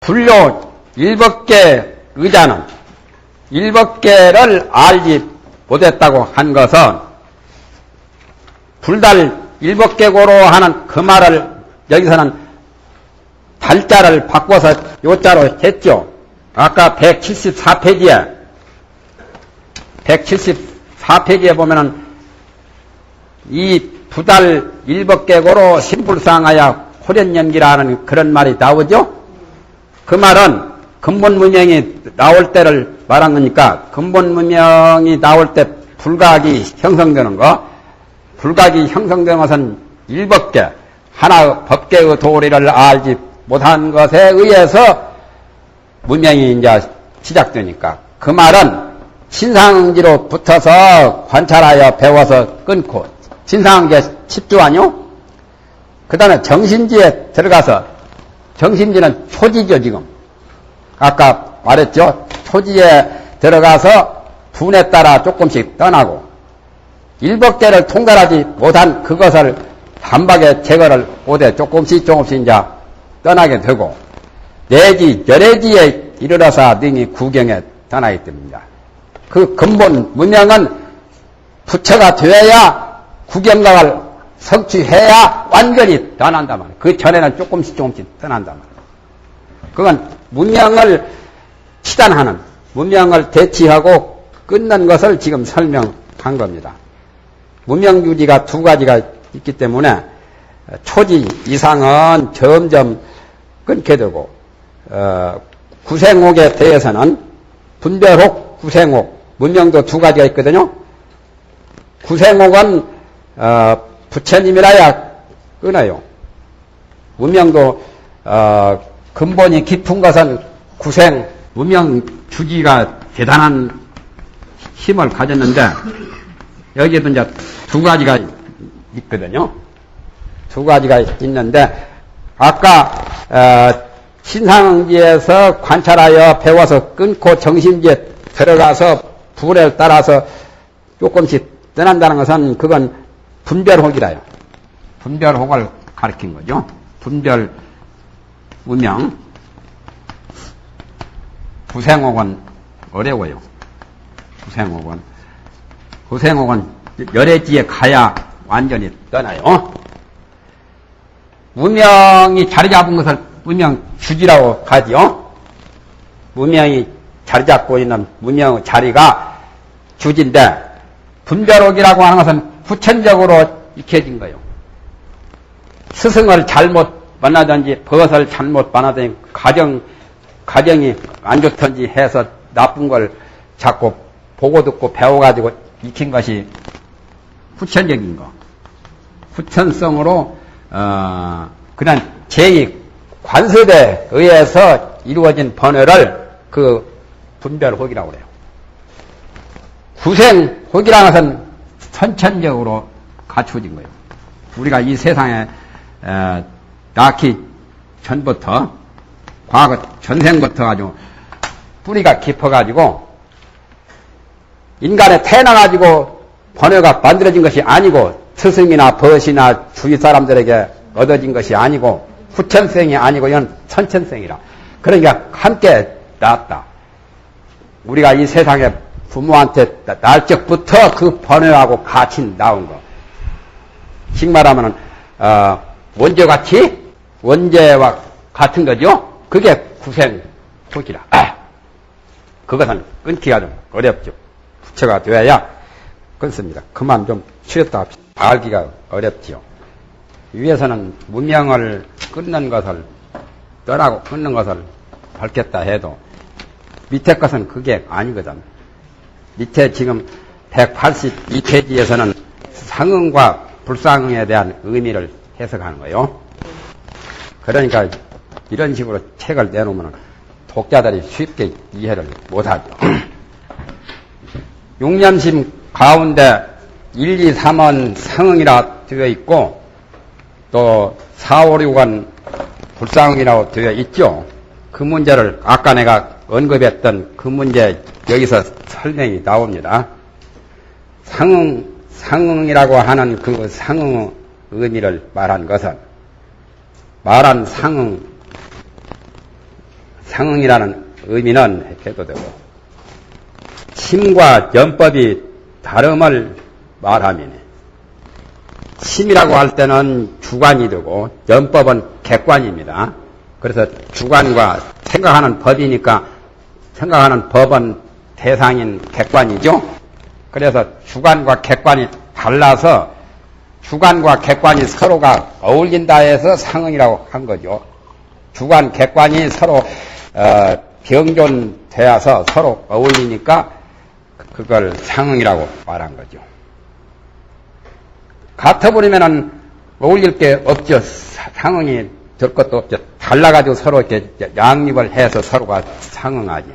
불교 7개 의자는 7개를 알지 못했다고 한 것은 불달 7개고로 하는 그 말을 여기서는 달자를 바꿔서 요자로 했죠. 아까 174페이지에 보면은 이 부달 7개고로 신불상하여 호련연기라는 그런 말이 나오죠. 그 말은 근본문명이 나올 때를 말한 거니까 근본문명이 나올 때 불각이 형성되는 거, 불각이 형성되는 것은 7개, 하나 법계의 도리를 알지 못한 것에 의해서 문명이 이제 시작되니까 그 말은 신상지로 붙어서 관찰하여 배워서 끊고 신상계 10조 아니요? 그 다음에 정신지에 들어가서 정신지는 초지죠 지금. 아까 말했죠. 초지에 들어가서 분에 따라 조금씩 떠나고 7개를 통달하지 못한 그것을 단박에 제거를 못해 조금씩 이제 떠나게 되고 내지 열애지에 이르러서 능히 구경에 떠나기 때문입니다. 그 근본 문명은 부처가 되어야 구경각을 성취해야 완전히 떠난단 말이에요. 그 전에는 조금씩 떠난단 말이에요. 그건 문명을 치단하는, 문명을 대치하고 끊는 것을 지금 설명한 겁니다. 문명유지가 2가지가 있기 때문에 초지 이상은 점점 끊게 되고 구생옥에 대해서는 분별옥, 구생옥, 문명도 2가지가 있거든요. 구생옥은 부처님이라야 끊어요. 문명도 근본이 깊은 것은 구생, 문명 주지가 대단한 힘을 가졌는데 여기에도 이제 2가지가 있거든요. 2가지가 있는데 아까 신상지에서 관찰하여 배워서 끊고 정신지에 들어가서 불에 따라서 조금씩 떠난다는 것은 그건 분별혹이라요. 분별혹을 가리킨 거죠. 분별 문명. 구생옥은 어려워요. 구생옥은 열애지에 가야 완전히 떠나요. 문명이 자리 잡은 것을 문명 주지라고 하죠. 문명이 자리 잡고 있는 문명의 자리가 주지인데 분별옥이라고 하는 것은 후천적으로 익혀진 거예요. 스승을 잘못 만나든지 벗을 잘못 만나든지 가정이 안 좋든지 해서 나쁜 걸 자꾸 보고 듣고 배워가지고 익힌 것이 후천적인 거. 후천성으로 그냥 제2 관습에 의해서 이루어진 번뇌를 그 분별혹이라고 그래요. 구생혹이라는 것은 선천적으로 갖추어진 거예요. 우리가 이 세상에 낳기 전부터 과거 전생부터 아주 뿌리가 깊어가지고 인간에 태어나가지고 번뇌가 만들어진 것이 아니고 스승이나 벗이나 주위 사람들에게 얻어진 것이 아니고 후천생이 아니고 이건 선천생이라. 그러니까 함께 낳았다. 우리가 이 세상에 부모한테 낳을 적부터 그 번뇌하고 같이 나온 거. 즉 말하면 원죄같이 원죄와 같은 거죠. 그게 구생혹이라. 그것은 끊기가 좀 어렵죠. 부처가 되어야 끊습니다. 그만 좀 쉬었다 합시다. 알기가 어렵지요. 위에서는 문명을 끊는 것을 떠나고 끊는 것을 밝혔다 해도 밑에 것은 그게 아니거든. 밑에 지금 182페이지에서는 상응과 불상응에 대한 의미를 해석하는 거예요. 그러니까 이런 식으로 책을 내놓으면 독자들이 쉽게 이해를 못하죠. 용념심 가운데 1, 2, 3은 상응이라 되어 있고 또 4, 5, 6은 불상응이라고 되어 있죠. 그 문제를 아까 내가 언급했던 그 문제 여기서 설명이 나옵니다. 상응이라고 하는 그 상응의 의미를 말한 것은 말한 상응이라는 의미는 해도 되고, 심과 염법이 다름을 말하미니, 심이라고 할 때는 주관이 되고 염법은 객관입니다. 그래서 주관과 생각하는 법이니까 생각하는 법은 대상인 객관이죠. 그래서 주관과 객관이 달라서 주관과 객관이 서로가 어울린다 해서 상응이라고 한 거죠. 주관, 객관이 서로 병존되어서 서로 어울리니까 그걸 상응이라고 말한 거죠. 같아버리면은 어울릴 게 없죠. 상응이 될 것도 없죠. 달라가지고 서로 이렇게 양립을 해서 서로가 상응하죠.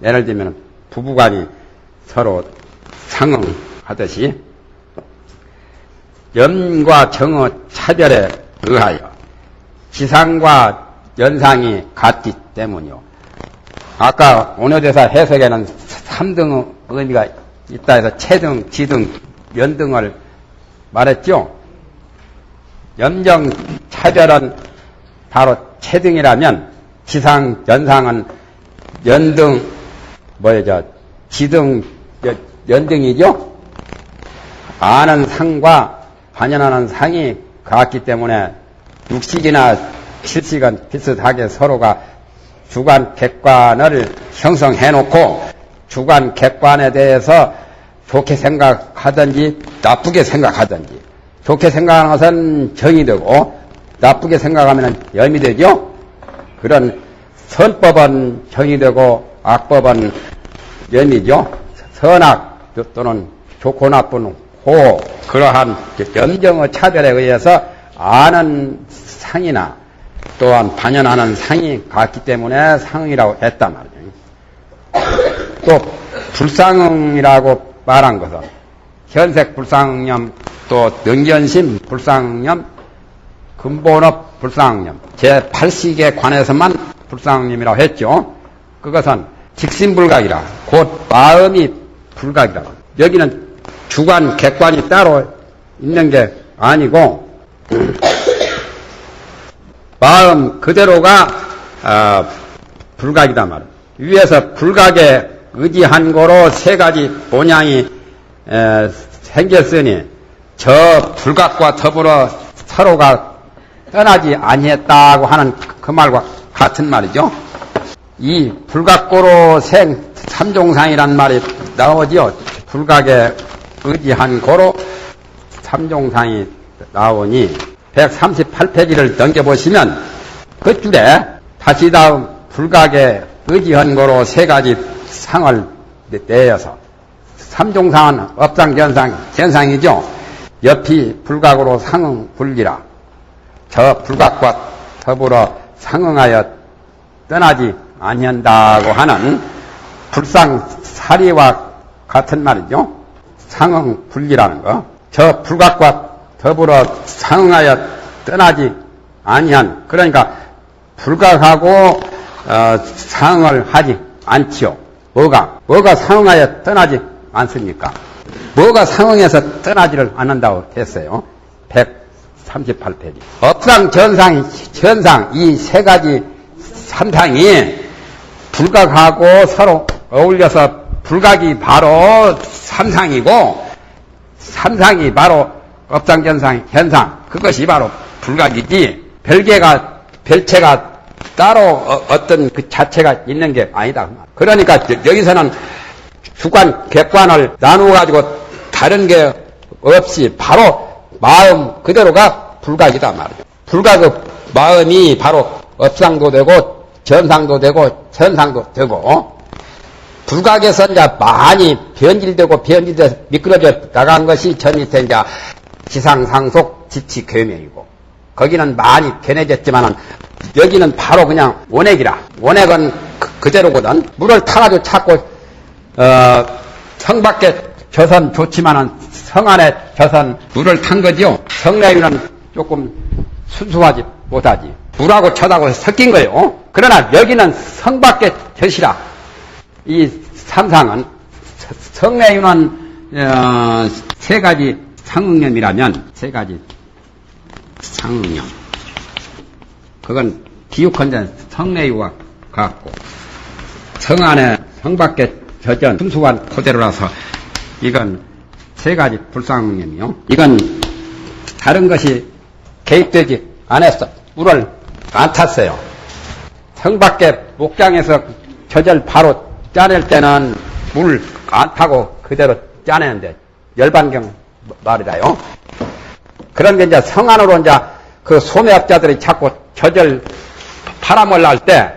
예를 들면 부부간이 서로 상응하듯이 염과 정의 차별에 의하여 지상과 연상이 같기 때문이요. 아까 원어대사 해석에는 3등의 의미가 있다 해서 체등, 지등, 연등을 말했죠. 염정 차별은 바로 체등이라면 지상, 연상은 연등, 지등, 연등이죠. 아는 상과 반연하는 상이 같기 때문에 육식이나 실식은 비슷하게 서로가 주관, 객관을 형성해놓고 주관, 객관에 대해서 좋게 생각하든지 나쁘게 생각하든지 좋게 생각하는 것은 정이 되고 나쁘게 생각하면 염이 되죠. 그런 선법은 정이 되고 악법은 염이죠. 선악 또는 좋고 나쁜 호 그러한 염정의 차별에 의해서 아는 상이나 또한 반연하는 상이 같기 때문에 상이라고 했단 말이에요. 또 불상이라고 말한 것은 현색 불상념, 또 능견심 불상념, 근본업 불상념, 제8식에 관해서만 불상념이라고 했죠. 그것은 직심불각이라, 곧 마음이 불각이라. 여기는 주관, 객관이 따로 있는 게 아니고 마음 그대로가 불각이다 말이에요. 위에서 불각에 의지한 거로 세 가지 모양이 생겼으니 저 불각과 더불어 서로가 떠나지 아니했다고 하는 그 말과 같은 말이죠. 이 불각고로 생 삼종상이란 말이 나오지요. 불각에 의지한 고로 삼종상이 나오니 138페이지를 넘겨보시면 그 줄에 다시 다음 불각에 의지한 거로 세 가지 상을 내어서 삼종상은 업상견상, 견상이죠. 옆이 불각으로 상응 불기라. 저 불각과 더불어 상응하여 떠나지 아니한다고 하는 불상사리와 같은 말이죠. 상응 불기라는 거. 저 불각과 더불어 상응하여 떠나지 아니한, 그러니까 불각하고 상응을 하지 않지요. 뭐가 상응하여 떠나지 않습니까? 뭐가 상응해서 떠나지를 않는다고 했어요. 138페이지. 업상, 견상 이 세 가지 삼상이 불각하고 서로 어울려서 불각이 바로 삼상이고 삼상이 바로 업상, 견상, 현상, 그것이 바로 불각이지 별체가 따로 어떤 그 자체가 있는 게 아니다. 그러니까 여기서는 주관, 객관을 나누어가지고 다른 게 없이 바로 마음 그대로가 불각이다 말이죠. 불각의 마음이 바로 업상도 되고 견상도 되고 현상도 되고, 불각에서 이제 많이 변질돼서 미끄러져 나간 것이 저 밑에 이제 지상상속 지치괴명이고, 거기는 많이 변해졌지만은 여기는 바로 그냥 원액이라. 원액은 그대로거든. 물을 타가지고 찾고 성 밖에 젖은 좋지만은 성 안에 젖은 물을 탄 거지요. 성내유는 조금 순수하지 못하지. 물하고 젖하고 섞인 거예요. 그러나 여기는 성 밖에 젖이라. 이 삼상은 성내유는 세 가지 상응념이라면 세 가지 상응념. 그건 비유컨대 성내유와 같고, 성 안에, 성 밖에 저전 순수한 그대로라서 이건 세 가지 불상념이요. 이건 다른 것이 개입되지 않았어. 물을 안 탔어요. 성 밖에 목장에서 저절 바로 짜낼 때는 물 안 타고 그대로 짜내는데 열반경 말이라요. 그런 게 이제 성 안으로 이제 그 소매업자들이 자꾸 저절 팔아먹으려 할 때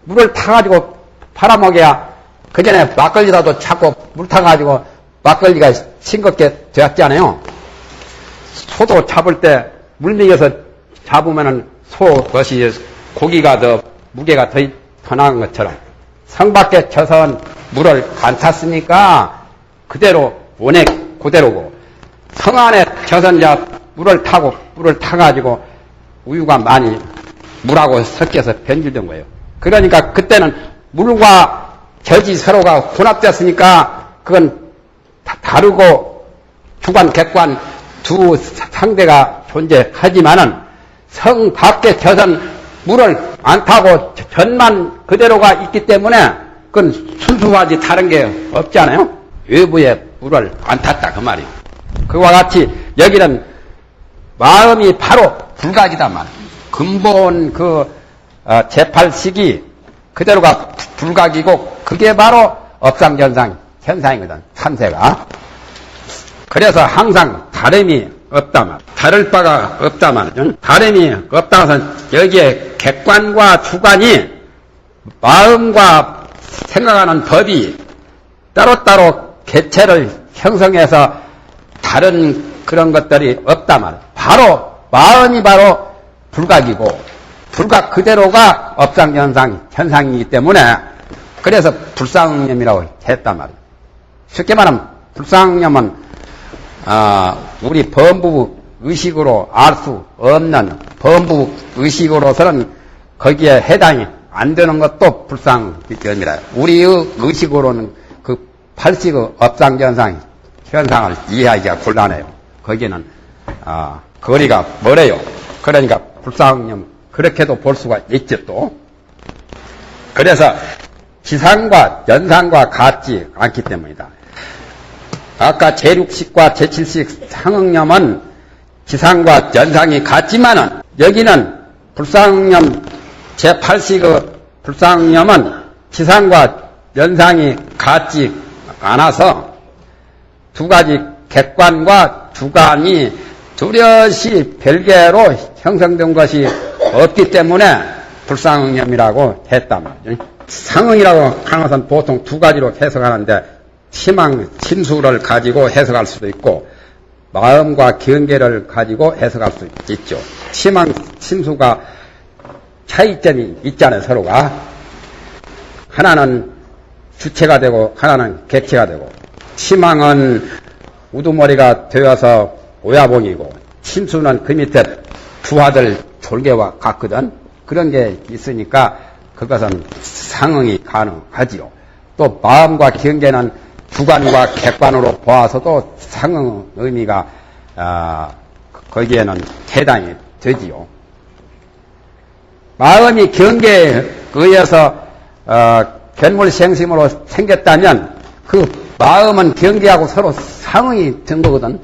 물을 타가지고 팔아먹어야 그 전에 막걸리라도 자꾸 물 타가지고 막걸리가 싱겁게 되었잖아요. 소도 잡을 때 물먹여서 잡으면은 소 것이 고기가 더 무게가 더 나은 것처럼 성 밖에 쳐선 물을 안 탔으니까 그대로 원액 그대로고 성 안에 쳐선 이제 물을 타가지고 우유가 많이 물하고 섞여서 변질된 거예요. 그러니까 그때는 물과 젖이 서로가 혼합됐으니까 그건 다르고 주관, 객관 두 상대가 존재하지만은 성 밖에 젖은 물을 안 타고 젖만 그대로가 있기 때문에 그건 순수하지 다른 게 없잖아요. 외부에 물을 안 탔다 그 말이에요. 그와 같이 여기는 마음이 바로 불각이다 말. 근본 그 제8식이 그대로가 불각이고 그게 바로 업상전상 현상이거든. 참새가. 그래서 항상 다름이 없다 말. 다를 바가 없다 말이죠. 다름이 없다 해서 여기에 객관과 주관이 마음과 생각하는 법이 따로따로 개체를 형성해서 다른 그런 것들이 없다 말. 바로 마음이 바로 불각이고 불각 그대로가 업상현상 현상이기 때문에 그래서 불상념이라고 했단 말이에요. 쉽게 말하면 불상념은 우리 범부 의식으로 알 수 없는 범부 의식으로서는 거기에 해당이 안 되는 것도 불상념이라. 우리의 의식으로는 그 팔식의 업상현상 현상을 이해하기가 곤란해요. 거기는 거리가 멀어요. 그러니까 불상념 그렇게도 볼 수가 있죠 또. 그래서 지상과 연상과 같지 않기 때문이다. 아까 제6식과 제7식 상응념은 지상과 연상이 같지만은 여기는 불상념 제8식의 불상념은 지상과 연상이 같지 않아서 두 가지 객관과 주관이 뚜렷이 별개로 형성된 것이 없기 때문에 불상응념이라고 했단 말이죠. 상응이라고 하는 것은 보통 두 가지로 해석하는데 치망, 친수를 가지고 해석할 수도 있고 마음과 경계를 가지고 해석할 수 있죠. 치망, 친수가 차이점이 있잖아요. 서로가. 하나는 주체가 되고 하나는 객체가 되고 치망은 우두머리가 되어서 오야봉이고 친수는 그 밑에 두 아들 졸개와 같거든. 그런 게 있으니까 그것은 상응이 가능하지요. 또 마음과 경계는 주관과 객관으로 보아서도 상응 의미가 거기에는 해당이 되지요. 마음이 경계에 의해서 견물생심으로 생겼다면 그 마음은 경계하고 서로 상응이 된 거거든.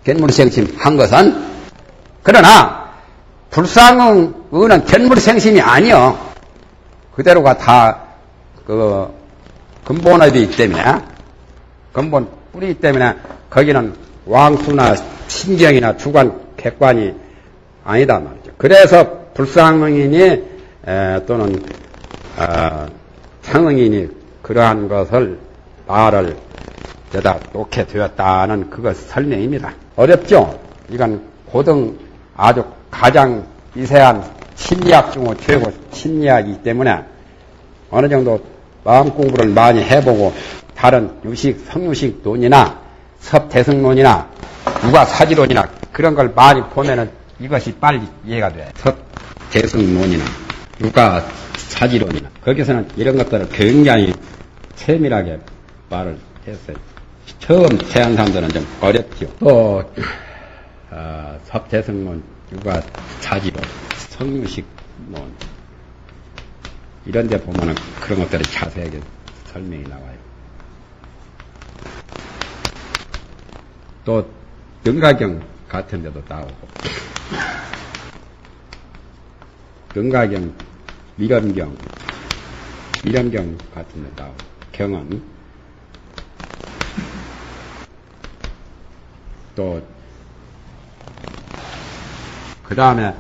견물생심 한 것은. 그러나 불상응은 견물생심이 아니요. 그대로가 다 그 근본업이기 때문에 근본 뿌리이기 때문에 거기는 왕수나 신경이나 주관 객관이 아니다 말이죠. 그래서 불상응이니 또는 상응이니 그러한 것을 말을 여다 놓게 되었다는 그것 설명입니다. 어렵죠? 이건 고등 아주 가장 미세한 심리학 중의 최고 심리학이기 때문에 어느 정도 마음 공부를 많이 해보고 다른 유식, 성유식 논이나 섭대승론이나 유가사지론이나 그런 걸 많이 보면은 이것이 빨리 이해가 돼. 섭대승론이나 유가사지론이나 거기서는 이런 것들을 굉장히 세밀하게 말을 했어요. 처음 태어난 사람들은 좀 어렵죠. 또 섭대승론, 유가사지론, 성유식론 이런 데 보면은 그런 것들이 자세하게 설명이 나와요. 또 등가경 같은 데도 나오고 등가경, 밀원경 같은 데 나오고 경은 또 그 다음에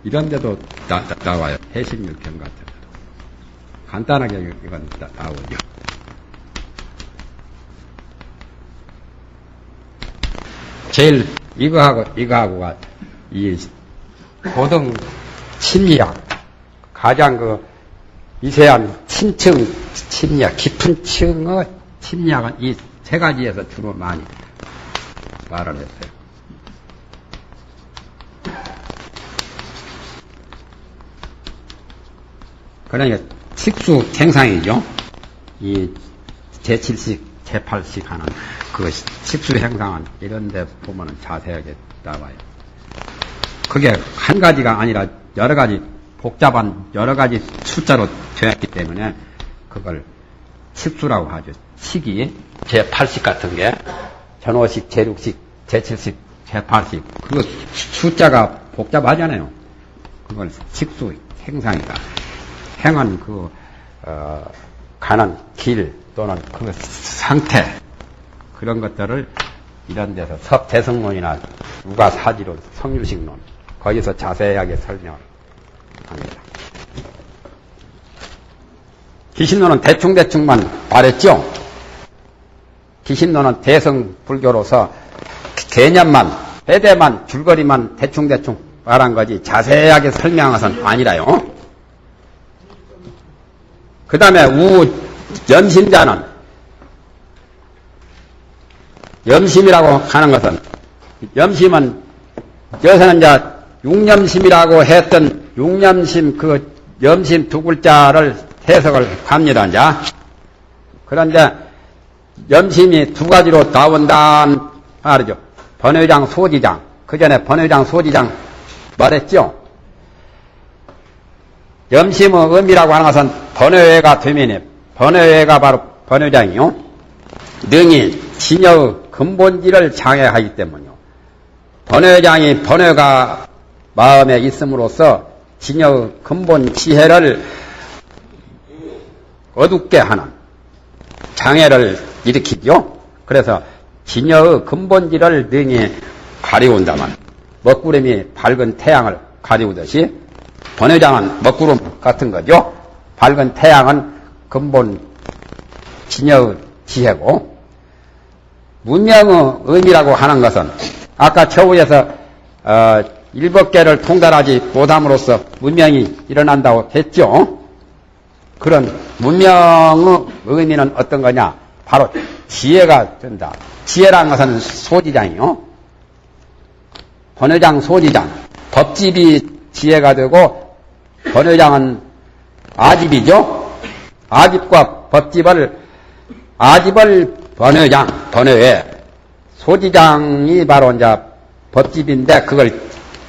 이런 데도 나와요. 해신육경 같은 데도 간단하게 이건 나오죠. 제일 이거하고가 이 고등 심리학 가장 그 미세한 심층 심리학 깊은 층의 심리학은 이 세 가지에서 주로 많이 말을 했어요. 그러니까 식수 행상이죠. 이 제7식, 제8식 하는 그 식수 행상은 이런 데 보면은 자세하게 나와요. 그게 한 가지가 아니라 여러 가지 복잡한 여러 가지 숫자로 되었기 때문에 그걸 식수라고 하죠. 식이 제8식 같은 게 전호식, 제6식, 제7식, 제8식 그거 숫자가 복잡하잖아요. 그걸 식수 행상이다. 행은 가는 길 또는 그 상태 그런 것들을 이런 데서 섭대성론이나 우가사지론, 성유식론 거기서 자세하게 설명을 합니다. 기신론은 대충대충만 말했죠. 기신론은 대성불교로서 개념만, 빼대만, 줄거리만 대충대충 말한 거지 자세하게 설명한 것은 아니라요. 그 다음에 염심자는 염심이라고 하는 것은 염심은 여기서는 이제 육념심이라고 했던 육념심 그 염심 두 글자를 해석을 합니다. 이제 그런데 염심이 두 가지로 나온다 말이죠. 번외장, 소지장. 그 전에 번외장, 소지장 말했죠. 염심의 의미라고 하는 것은 번외가 되면 번외가 바로 번외장이요. 능이 진여의 근본질을 장애하기 때문이요. 번외장이 번외가 마음에 있음으로써 진여의 근본 지혜를 어둡게 하는 장애를 일으키죠. 그래서 진여의 근본질을 능히 가리운다만 먹구름이 밝은 태양을 가리우듯이 번외장은 먹구름 같은 거죠. 밝은 태양은 근본 진여의 지혜고 문명의 의미라고 하는 것은 아까 처우에서 7개를 통달하지 못함으로써 문명이 일어난다고 했죠. 그런 문명의 의미는 어떤 거냐? 바로 지혜가 된다. 지혜라는 것은 소지장이요. 번외장, 소지장. 법집이 지혜가 되고 번외장은 아집이죠. 아집과 법집을 아집을 번외장, 번외. 소지장이 바로 이제 법집인데 그걸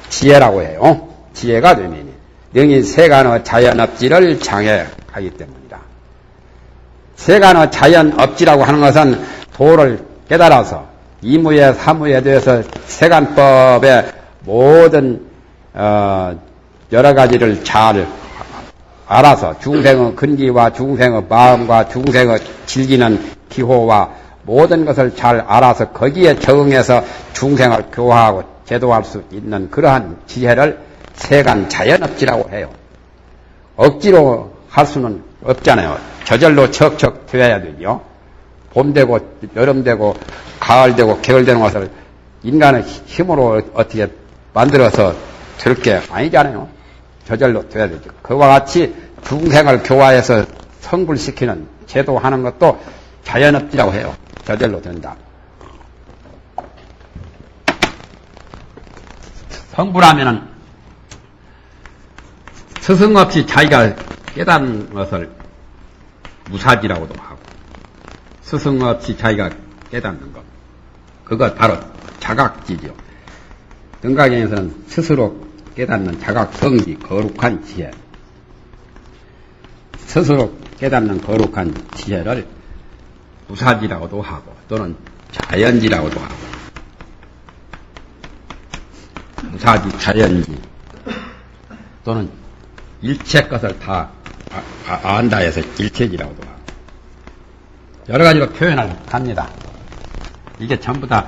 지혜라고 해요. 지혜가 되면 능히 세간의 자연업지를 장애하기 때문이다. 세간의 자연업지라고 하는 것은 도를 깨달아서 이무에 사무에 대해서 세간법의 모든 여러 가지를 잘 알아서 중생의 근기와 중생의 마음과 중생의 즐기는 기호와 모든 것을 잘 알아서 거기에 적응해서 중생을 교화하고 제도할 수 있는 그러한 지혜를 세간 자연업지라고 해요. 억지로 할 수는 없잖아요. 저절로 척척 되어야 되죠. 봄 되고 여름 되고 가을 되고 겨울 되는 것을 인간의 힘으로 어떻게 만들어서 될 게 아니잖아요. 저절로 돼야 되죠. 그와 같이 중생을 교화해서 성불시키는 제도하는 것도 자연업지라고 해요. 저절로 된다. 성불하면은 스승 없이 자기가 깨닫는 것을 무사지라고도 하고 스승 없이 자기가 깨닫는 것 그것 바로 자각지죠. 등가경에서는 스스로 깨닫는 자각성지 거룩한 지혜 스스로 깨닫는 거룩한 지혜를 무사지라고도 하고 또는 자연지라고도 하고 무사지, 자연지 또는 일체 것을 다 안다 해서 일체지라고도 하고 여러 가지로 표현을 합니다. 이게 전부 다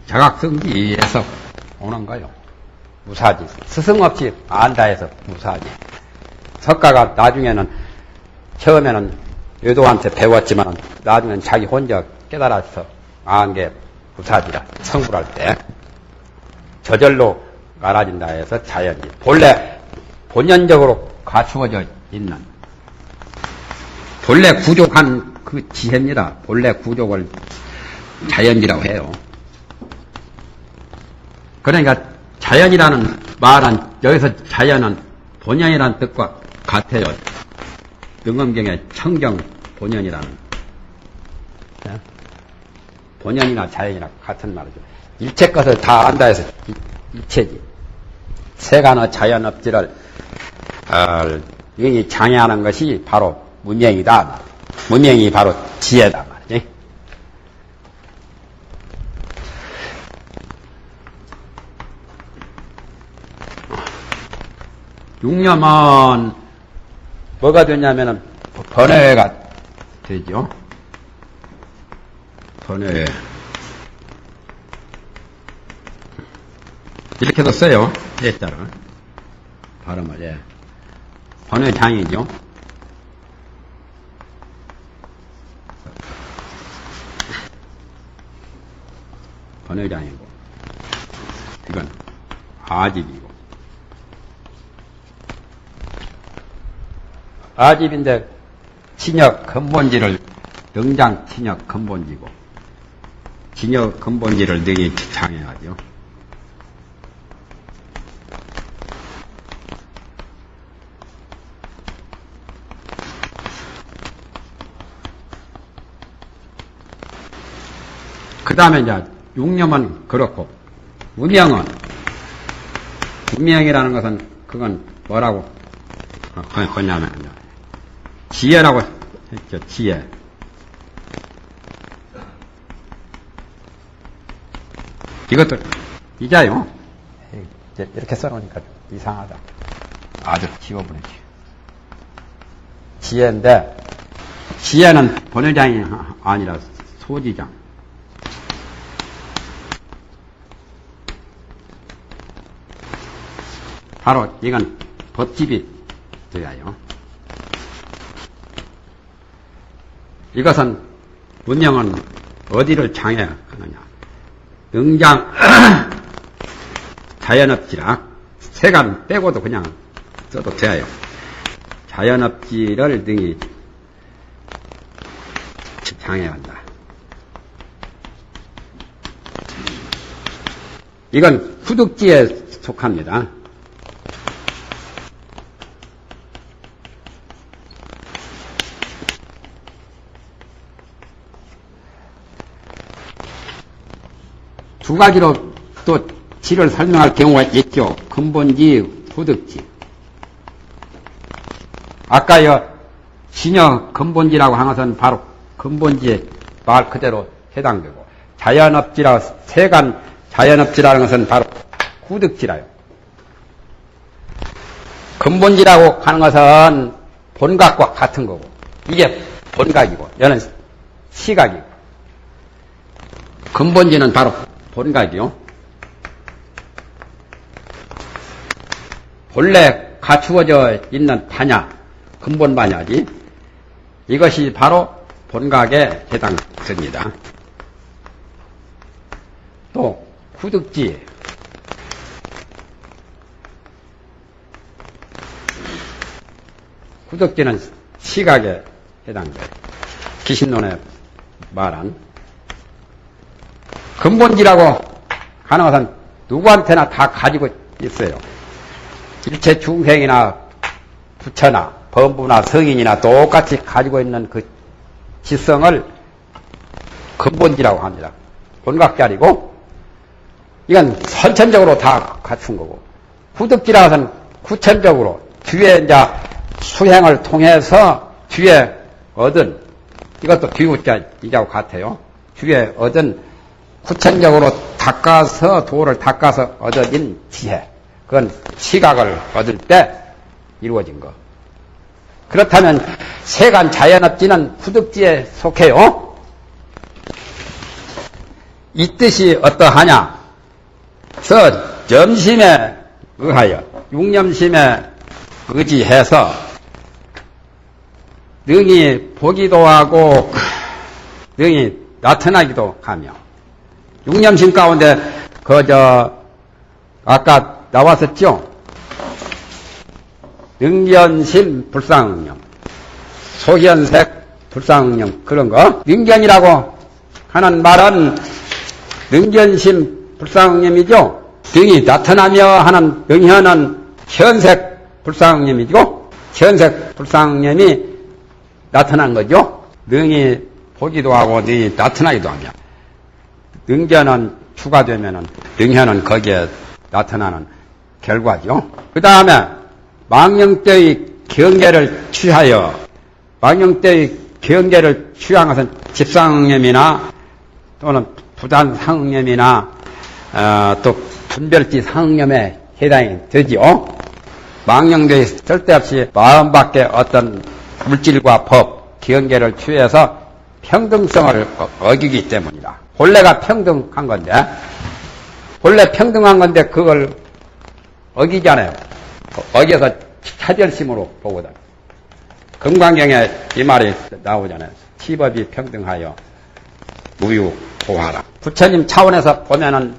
자각성지에서 오는 거요. 무사지. 스승 없이 안다 해서 무사지. 석가가 나중에는 처음에는 여도한테 배웠지만 나중에는 자기 혼자 깨달아서 안 게 무사지라. 성불할 때 저절로 알아진다 해서 자연지. 본래 본연적으로 갖추어져 있는 본래 구족한 그 지혜입니다. 본래 구족을 자연지라고 해요. 그러니까 자연이라는 말은 여기서 자연은 본연이라는 뜻과 같아요. 능엄경의 청정 본연이라는 본연이나 자연이나 같은 말이죠. 일체 것을 다 안다 해서 일체지. 세간의 자연업지를 영이 장애하는 것이 바로 문명이다. 문명이 바로 지혜다 말이지. 육념은 뭐가 되냐면은 번뇌가 되죠. 번뇌. 이렇게도 써요. 예자를 발음을. 예. 번뇌장이죠. 번뇌장이고 이건 아집이고 아집인데 진역 근본지를 능장 진역 근본지고 진역 근본지를 능히 장애하죠. 그 다음에 이제 육념은 그렇고 무명이라는 것은 그건 뭐라고 하냐면 지혜라고 했죠. 지혜. 이것도 이자요. 이렇게 써놓으니까 이상하다. 아주 지워버리지. 지혜인데 지혜는 번외장이 아니라 소지장. 바로 이건 법집이 되어요. 이것은 문명은 어디를 장애하느냐. 능장 자연업지라 세간 빼고도 그냥 써도 돼요. 자연업지를 능히 장애한다. 이건 후득지에 속합니다. 두 가지로 또 지를 설명할 경우가 있죠. 근본지, 후득지. 아까요, 진여 근본지라고 한 것은 바로 근본지의 말 그대로 해당되고, 자연업지라고, 세간 자연업지라는 것은 바로 후득지라요. 근본지라고 하는 것은 본각과 같은 거고, 이게 본각이고, 얘는 시각이고, 근본지는 바로 본각이요. 본래 갖추어져 있는 반야, 근본 반야지. 이것이 바로 본각에 해당됩니다. 또 후득지. 후득지는 시각에 해당돼요. 기신론에 말한 근본지라고 하는 것은 누구한테나 다 가지고 있어요. 일체 중생이나 부처나 범부나 성인이나 똑같이 가지고 있는 그 지성을 근본지라고 합니다. 본각자리고 이건 선천적으로 다 갖춘 거고 후득지라는 것은 후천적으로 뒤에 이제 수행을 통해서 뒤에 얻은, 이것도 뒤웃자 이자고 같아요. 뒤에 얻은 후천적으로 닦아서, 도를 닦아서 얻어진 지혜. 그건 시각을 얻을 때 이루어진 거. 그렇다면 세간 자연업지는 후득지에 속해요. 이 뜻이 어떠하냐? 점심에 의하여, 육념심에 의지해서 능히 보기도 하고 능히 나타나기도 하며, 육념심 가운데 아까 나왔었죠? 능견심 불상응념, 소현색 불상응념, 그런 거. 능견이라고 하는 말은 능견심 불상응념이죠. 능이 나타나며 하는 능현은 현색 불상응념이죠. 현색 불상응념이 나타난 거죠. 능이 보기도 하고 능이 나타나기도 하며, 능견은 추가되면은 능현은 거기에 나타나는 결과죠. 그 다음에 망령때의 경계를 취하여, 망령때의 경계를 취한 것은 집상응념이나 또는 부단상응념이나 또 분별지 상응념에 해당이 되죠. 망령때의 쓸데없이 마음 밖에 어떤 물질과 법, 경계를 취해서 평등성을 어기기 때문이다. 본래가 평등한 건데, 본래 평등한 건데 그걸 어기잖아요. 어기서 차별심으로 보거든. 금강경에 이 말이 나오잖아요. 시법이 평등하여 무유보하라. 부처님 차원에서 보면은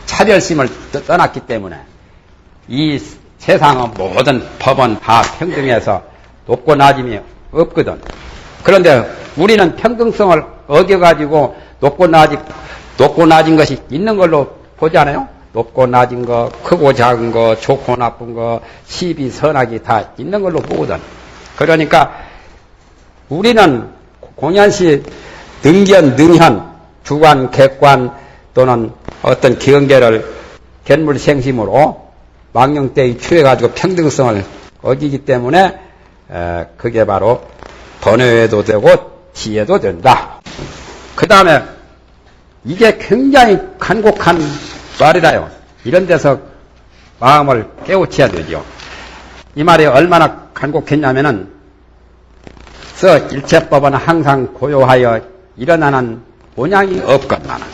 차별심을 떠났기 때문에 이 세상의 모든 법은 다 평등해서 높고 낮음이 없거든. 그런데 우리는 평등성을 어겨가지고 높고 낮은 것이 있는 걸로 보잖아요. 높고 낮은 거, 크고 작은 거, 좋고 나쁜 거, 시비 선악이 다 있는 걸로 보거든. 그러니까 우리는 공연시 능견, 능현, 주관, 객관 또는 어떤 경계를 견물생심으로 망령때에 취해가지고 평등성을 어기기 때문에 그게 바로 번뇌도 되고 지혜도 된다. 그 다음에 이게 굉장히 간곡한 말이라요. 이런 데서 마음을 깨우쳐야 되죠. 이 말이 얼마나 간곡했냐면은 일체법은 항상 고요하여 일어나는 본향이 없건만은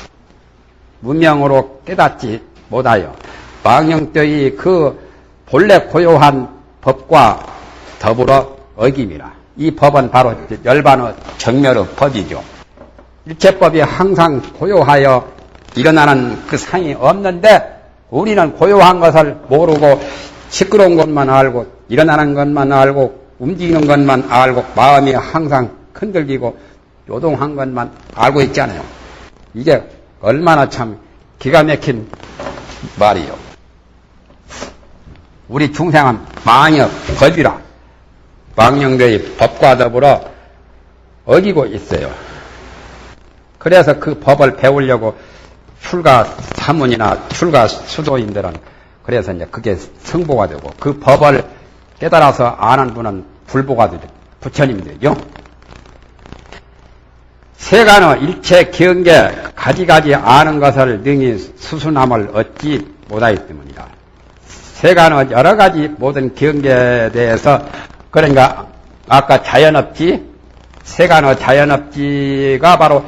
문명으로 깨닫지 못하여 망령때의 그 본래 고요한 법과 더불어 어김이라. 이 법은 바로 열반의 정멸의 법이죠. 일체법이 항상 고요하여 일어나는 그 상이 없는데 우리는 고요한 것을 모르고 시끄러운 것만 알고 일어나는 것만 알고 움직이는 것만 알고 마음이 항상 흔들리고 요동한 것만 알고 있잖아요. 이게 얼마나 참 기가 막힌 말이요. 우리 중생은 망의 법이라 망령되의 법과 더불어 어기고 있어요. 그래서 그 법을 배우려고 출가 사문이나 출가 수도인들은 그래서 이제 그게 성보가 되고 그 법을 깨달아서 아는 분은 불보가 되죠. 부처님이 되죠. 세간의 일체 경계 가지가지 아는 것을 능히 수수남을 얻지 못하기 때문이다. 세간의 여러 가지 모든 경계에 대해서 그러니까 아까 자연업지, 세간의 자연업지가 바로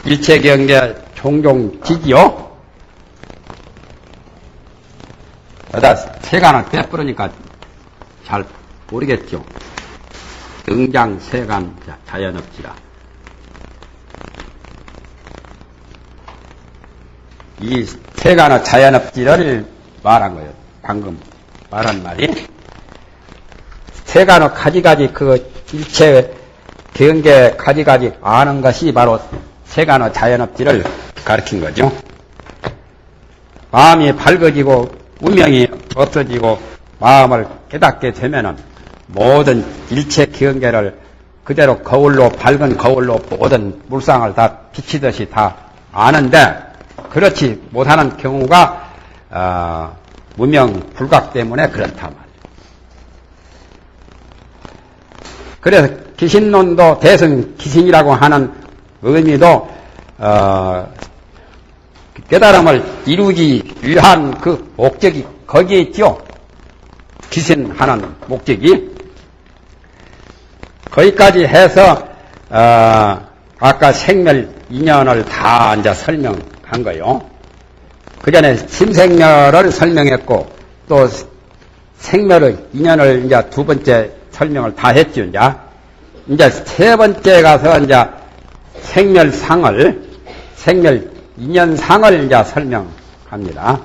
일체 경계 종종 지지요. 그러다 세간을 빼뿌리니까 잘 모르겠죠. 등장 세간 자연업지라. 이 세간의 자연업지를 말한 거예요. 방금 말한 말이. 세간의 가지가지 그 일체 경계 가지가지 아는 것이 바로 세간의 자연업지를 가르친 거죠. 마음이 밝아지고 운명이 없어지고 마음을 깨닫게 되면은 모든 일체 경계를 그대로 거울로 밝은 거울로 모든 물상을 다 비치듯이 다 아는데 그렇지 못하는 경우가 무명 불각 때문에 그렇다 말이에요. 그래서 기신론도 대승 기신이라고 하는 의미도 깨달음을 이루기 위한 그 목적이 거기에 있죠. 기신하는 목적이. 거기까지 해서 아까 생멸 인연을 다 이제 설명한 거요. 그 전에 심생멸을 설명했고 또 생멸의 인연을 이제 두 번째 설명을 다 했죠. 이제 세 번째 가서 이제 생멸 인연상을 이제 설명합니다.